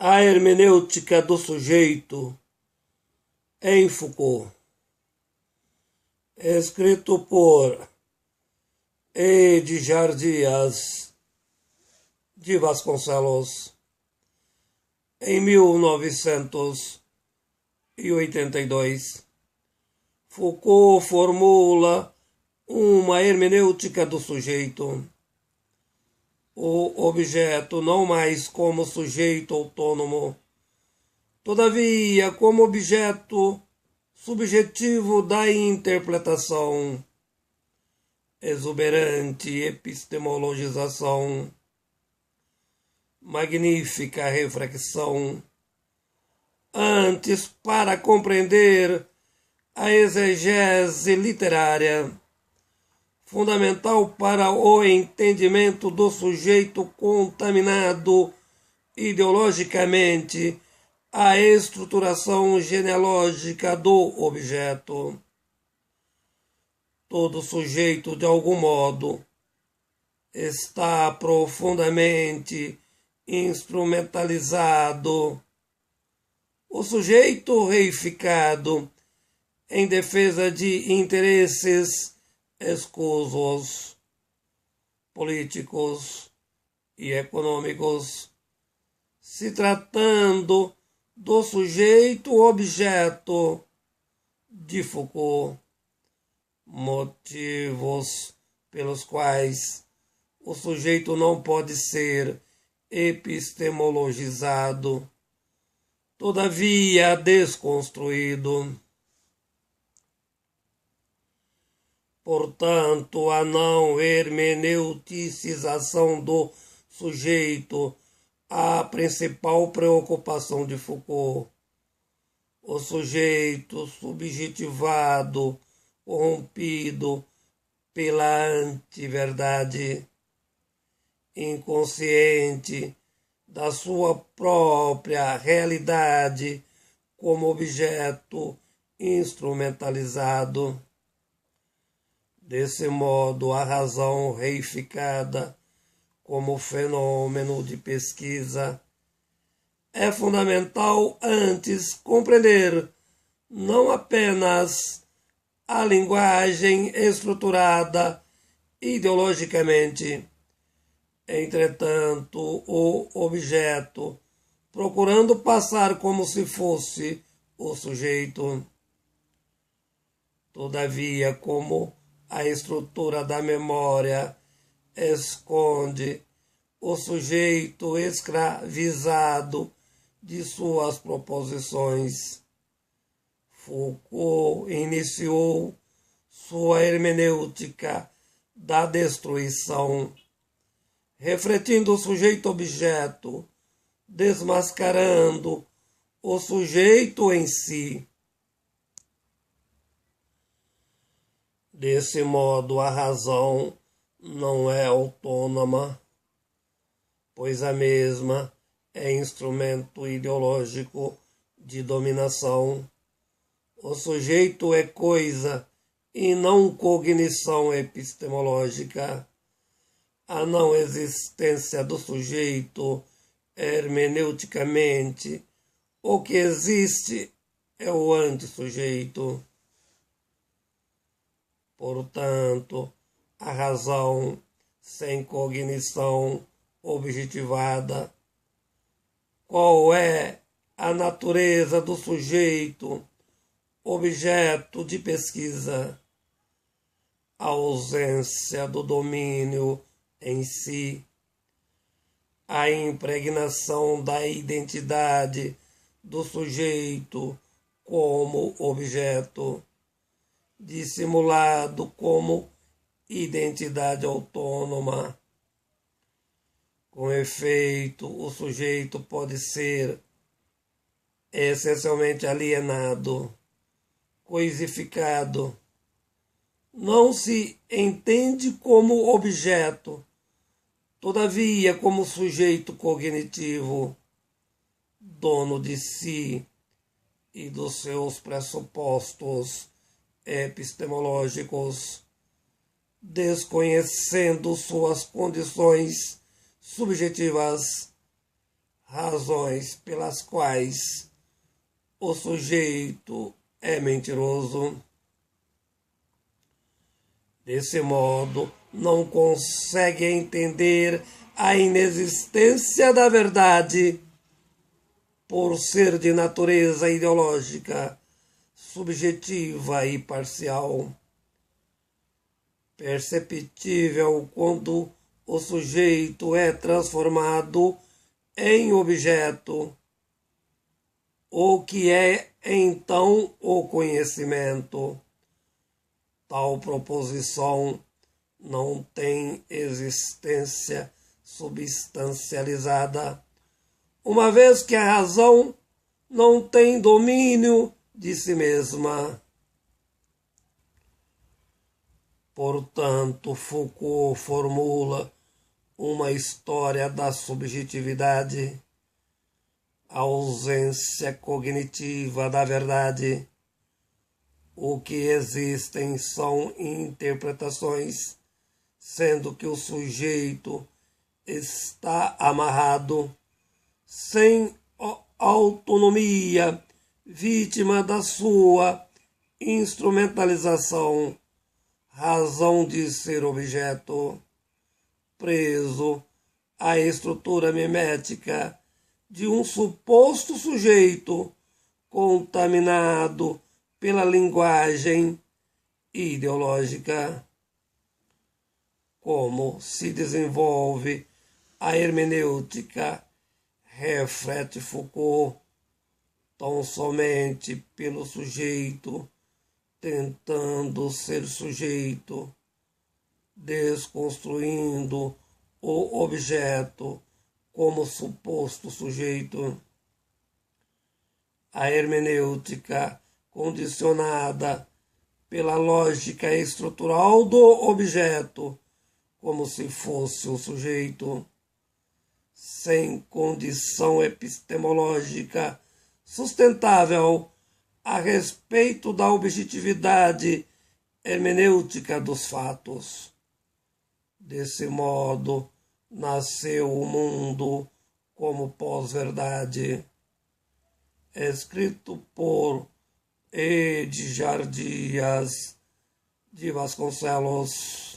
A hermenêutica do sujeito em Foucault, escrito por Edgar Dias de Vasconcelos em 1982. Foucault formula uma hermenêutica do sujeito, o objeto não mais como sujeito autônomo, todavia como objeto subjetivo da interpretação, exuberante epistemologização, magnífica reflexão, antes para compreender a exegese literária, fundamental para o entendimento do sujeito contaminado ideologicamente, a estruturação genealógica do objeto. Todo sujeito, de algum modo, está profundamente instrumentalizado. O sujeito reificado em defesa de interesses escusos, políticos e econômicos, se tratando do sujeito-objeto de Foucault, motivos pelos quais o sujeito não pode ser epistemologizado, todavia desconstruído. Portanto, a não hermeneuticização do sujeito, a principal preocupação de Foucault. O sujeito subjetivado, corrompido pela antiverdade, inconsciente da sua própria realidade como objeto instrumentalizado. Desse modo, a razão reificada como fenômeno de pesquisa é fundamental antes compreender não apenas a linguagem estruturada ideologicamente, entretanto, o objeto, procurando passar como se fosse o sujeito. Todavia, como a estrutura da memória esconde o sujeito escravizado de suas proposições, Foucault iniciou sua hermenêutica da destruição, refletindo o sujeito-objeto, desmascarando o sujeito em si. Desse modo, a razão não é autônoma, pois a mesma é instrumento ideológico de dominação. O sujeito é coisa e não cognição epistemológica. A não existência do sujeito hermeneuticamente, o que existe é o antisujeito. Portanto, a razão sem cognição objetivada. Qual é a natureza do sujeito, objeto de pesquisa? A ausência do domínio em si, a impregnação da identidade do sujeito como objeto, dissimulado como identidade autônoma. Com efeito, o sujeito pode ser essencialmente alienado, coisificado. Não se entende como objeto, todavia como sujeito cognitivo, dono de si e dos seus pressupostos epistemológicos, desconhecendo suas condições subjetivas, razões pelas quais o sujeito é mentiroso. Desse modo, não consegue entender a inexistência da verdade por ser de natureza ideológica, subjetiva e parcial. Perceptível quando o sujeito é transformado em objeto, o que é então o conhecimento. Tal proposição não tem existência substancializada, uma vez que a razão não tem domínio de si mesma. Portanto, Foucault formula uma história da subjetividade, a ausência cognitiva da verdade. O que existem são interpretações, sendo que o sujeito está amarrado, sem autonomia, vítima da sua instrumentalização, razão de ser objeto, preso à estrutura mimética de um suposto sujeito contaminado pela linguagem ideológica. Como se desenvolve a hermenêutica, reflete Foucault, tão somente pelo sujeito tentando ser sujeito, desconstruindo o objeto como suposto sujeito. A hermenêutica, condicionada pela lógica estrutural do objeto, como se fosse o sujeito, sem condição epistemológica sustentável a respeito da objetividade hermenêutica dos fatos. Desse modo, nasceu o mundo como pós-verdade. Escrito por Edgar Dias de Vasconcelos.